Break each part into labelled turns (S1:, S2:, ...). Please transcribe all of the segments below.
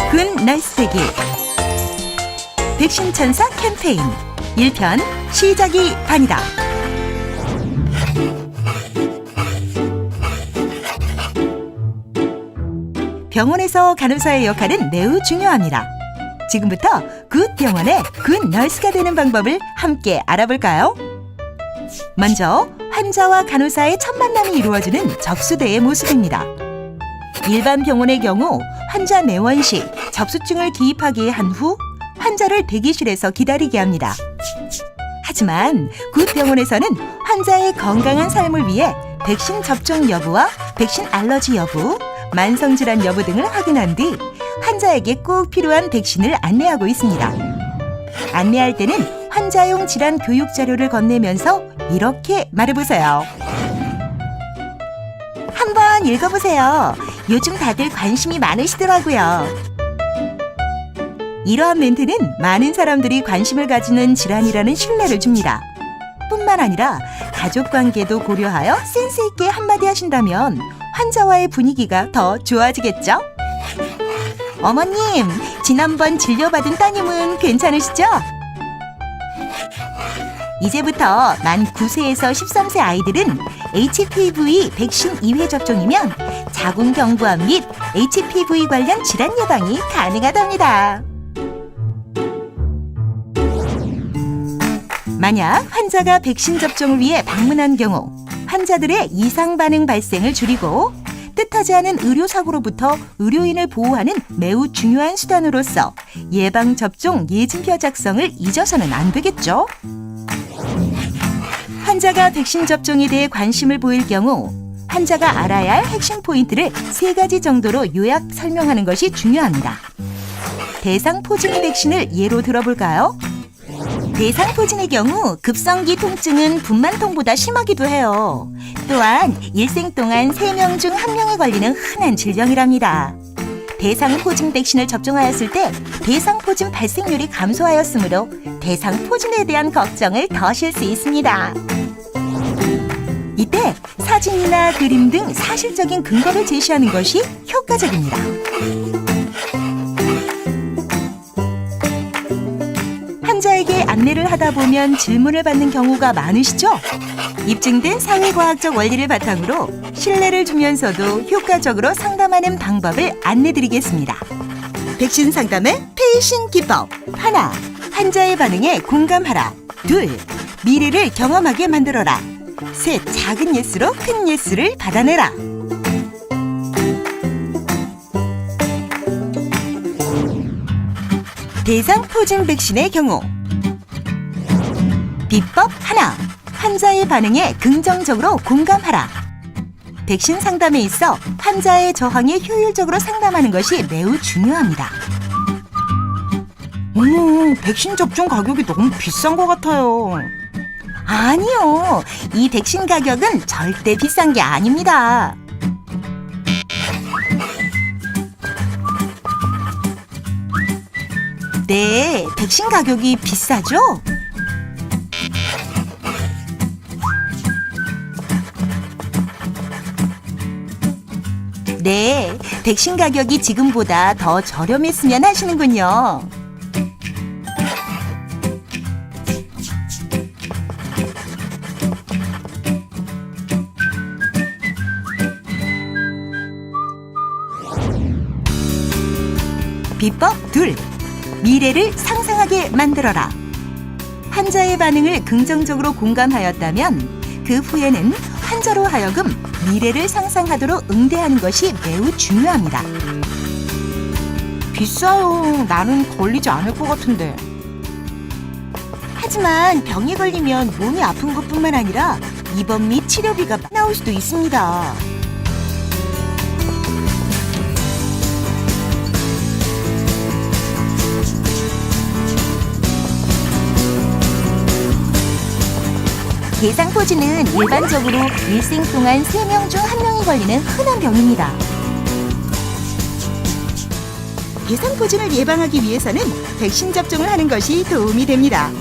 S1: 군 널스대기 백신 천사 캠페인 1편 시작이 반이다. 병원에서 간호사의 역할은 매우 중요합니다. 지금부터 굿 병원의 굿 널스가 되는 방법을 함께 알아볼까요? 먼저 환자와 간호사의 첫 만남이 이루어지는 접수대의 모습입니다. 일반 병원의 경우 환자 내원 시 접수증을 기입하게 한 후 환자를 대기실에서 기다리게 합니다. 하지만 굿 병원에서는 환자의 건강한 삶을 위해 백신 접종 여부와 백신 알러지 여부, 만성질환 여부 등을 확인한 뒤 환자에게 꼭 필요한 백신을 안내하고 있습니다. 안내할 때는 환자용 질환 교육 자료를 건네면서 이렇게 말해보세요. 한번 읽어보세요. 요즘 다들 관심이 많으시더라고요. 이러한 멘트는 많은 사람들이 관심을 가지는 질환이라는 신뢰를 줍니다. 뿐만 아니라 가족관계도 고려하여 센스 있게 한마디 하신다면 환자와의 분위기가 더 좋아지겠죠? 어머님, 지난번 진료받은 따님은 괜찮으시죠? 이제부터 만 9세에서 13세 아이들은 HPV 백신 2회 접종이면 자궁경부암 및 HPV 관련 질환 예방이 가능하답니다. 만약 환자가 백신 접종을 위해 방문한 경우 환자들의 이상 반응 발생을 줄이고 뜻하지 않은 의료사고로부터 의료인을 보호하는 매우 중요한 수단으로서 예방접종 예진표 작성을 잊어서는 안 되겠죠? 환자가 백신 접종에 대해 관심을 보일 경우 환자가 알아야 할 핵심 포인트를 3가지 정도로 요약 설명하는 것이 중요합니다. 대상포진 백신을 예로 들어볼까요? 대상포진의 경우 급성기 통증은 분만통보다 심하기도 해요. 또한 일생 동안 3명 중 1명이 걸리는 흔한 질병이랍니다. 대상포진 백신을 접종하였을 때 대상포진 발생률이 감소하였으므로 대상포진에 대한 걱정을 더실 수 있습니다. 이때 사진이나 그림 등 사실적인 근거를 제시하는 것이 효과적입니다. 환자에게 안내를 하다 보면 질문을 받는 경우가 많으시죠? 입증된 사회과학적 원리를 바탕으로 신뢰를 주면서도 효과적으로 상담하는 방법을 안내드리겠습니다. 백신 상담의 페이신 기법. 1. 환자의 반응에 공감하라. 2. 미래를 경험하게 만들어라. 3. 작은 예스로 큰 예스를 받아내라. 대상포진 백신의 경우 비법 1. 환자의 반응에 긍정적으로 공감하라. 백신 상담에 있어 환자의 저항에 효율적으로 상담하는 것이 매우 중요합니다. 백신 접종 가격이 너무 비싼 것 같아요. 아니요, 이 백신 가격은 절대 비싼 게 아닙니다. 네, 백신 가격이 비싸죠? 네, 백신 가격이 지금보다 더 저렴했으면 하시는군요. 비법 2. 미래를 상상하게 만들어라. 환자의 반응을 긍정적으로 공감하였다면 그 후에는 환자로 하여금 미래를 상상하도록 응대하는 것이 매우 중요합니다. 비싸요. 나는 걸리지 않을 것 같은데. 하지만 병에 걸리면 몸이 아픈 것뿐만 아니라 입원 및 치료비가 나올 수도 있습니다. 대상포진은 일반적으로 일생 동안 3명 중 1명이 걸리는 흔한 병입니다. 대상포진을 예방하기 위해서는 백신 접종을 하는 것이 도움이 됩니다.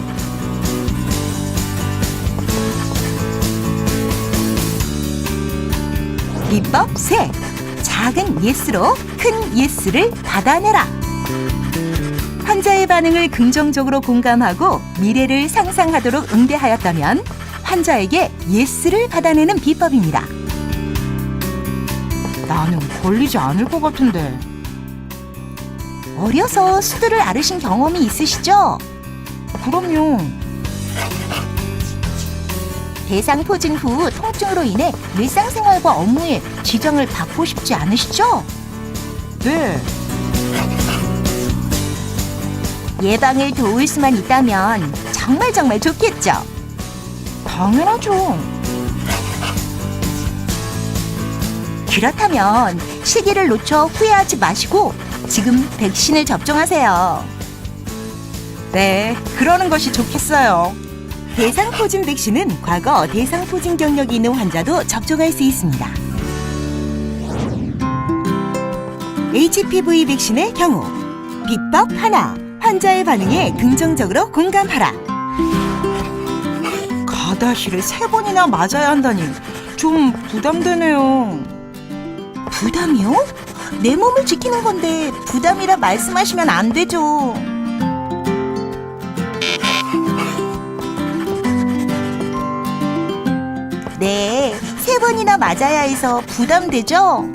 S1: 비법 3. 작은 예스로 큰 예스를 받아내라. 환자의 반응을 긍정적으로 공감하고 미래를 상상하도록 응대하였다면 환자에게 예스를 받아내는 비법입니다. 나는 걸리지 않을 것 같은데. 어려서 수두를 앓으신 경험이 있으시죠? 그럼요. 대상포진 후 통증으로 인해 일상생활과 업무에 지장을 받고 싶지 않으시죠? 네. 예방을 도울 수만 있다면 정말 좋겠죠? 당연하죠. 그렇다면 시기를 놓쳐 후회하지 마시고 지금 백신을 접종하세요. 네, 그러는 것이 좋겠어요. 대상포진 백신은 과거 대상포진 경력이 있는 환자도 접종할 수 있습니다. HPV 백신의 경우 비법 하나, 환자의 반응에 긍정적으로 공감하라. 가다시를 3번이나 맞아야 한다니 좀 부담되네요. 부담이요? 내 몸을 지키는 건데 부담이라 말씀하시면 안 되죠. 네, 3번이나 맞아야 해서 부담되죠?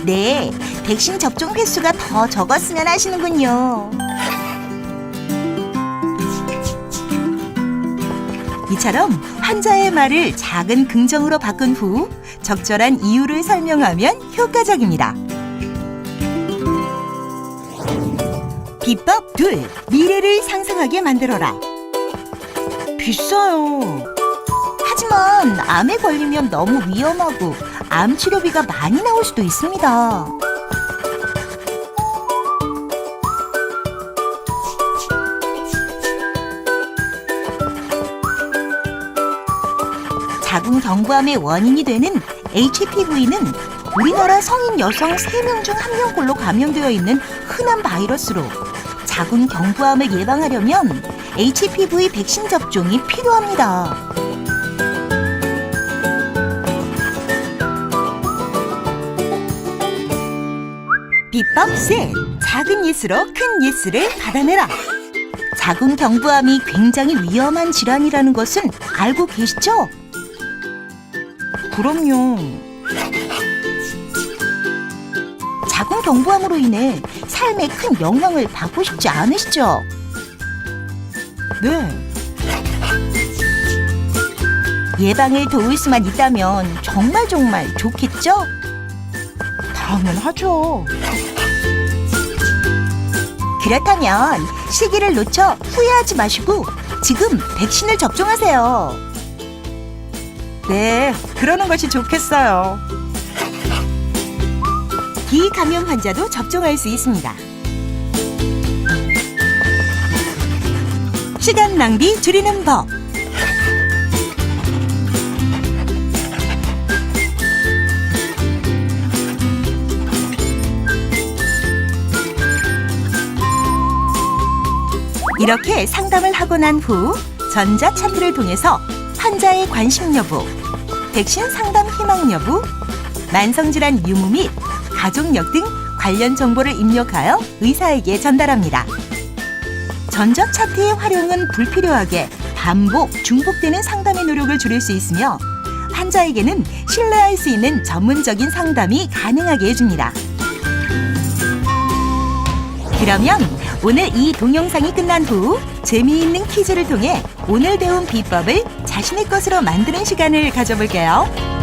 S1: 네, 백신 접종 횟수가 더 적었으면 하시는군요. 이처럼 환자의 말을 작은 긍정으로 바꾼 후 적절한 이유를 설명하면 효과적입니다. 비법 2. 미래를 상상하게 만들어라. 비싸요. 하지만 암에 걸리면 너무 위험하고 암 치료비가 많이 나올 수도 있습니다. 자궁경부암의 원인이 되는 HPV는 우리나라 성인 여성 3명 중 1명꼴로 감염되어 있는 흔한 바이러스로 자궁경부암을 예방하려면 HPV 백신 접종이 필요합니다. 비법 셋. 작은 예스로 큰 예스를 받아내라. 자궁경부암이 굉장히 위험한 질환이라는 것은 알고 계시죠? 그럼요. 자궁경부암으로 인해 삶에 큰 영향을 받고 싶지 않으시죠? 네. 예방을 도울 수만 있다면 정말 좋겠죠? 당연하죠. 그렇다면 시기를 놓쳐 후회하지 마시고 지금 백신을 접종하세요. 네, 그러는 것이 좋겠어요. 비감염 환자도 접종할 수 있습니다. 시간 낭비 줄이는 법. 이렇게 상담을 하고 난 후 전자차트를 통해서 환자의 관심 여부, 백신 상담 희망 여부, 만성질환 유무 및 가족력 등 관련 정보를 입력하여 의사에게 전달합니다. 전자차트의 활용은 불필요하게 반복, 중복되는 상담의 노력을 줄일 수 있으며 환자에게는 신뢰할 수 있는 전문적인 상담이 가능하게 해줍니다. 그러면 오늘 이 동영상이 끝난 후 재미있는 퀴즈를 통해 오늘 배운 비법을 자신의 것으로 만드는 시간을 가져볼게요.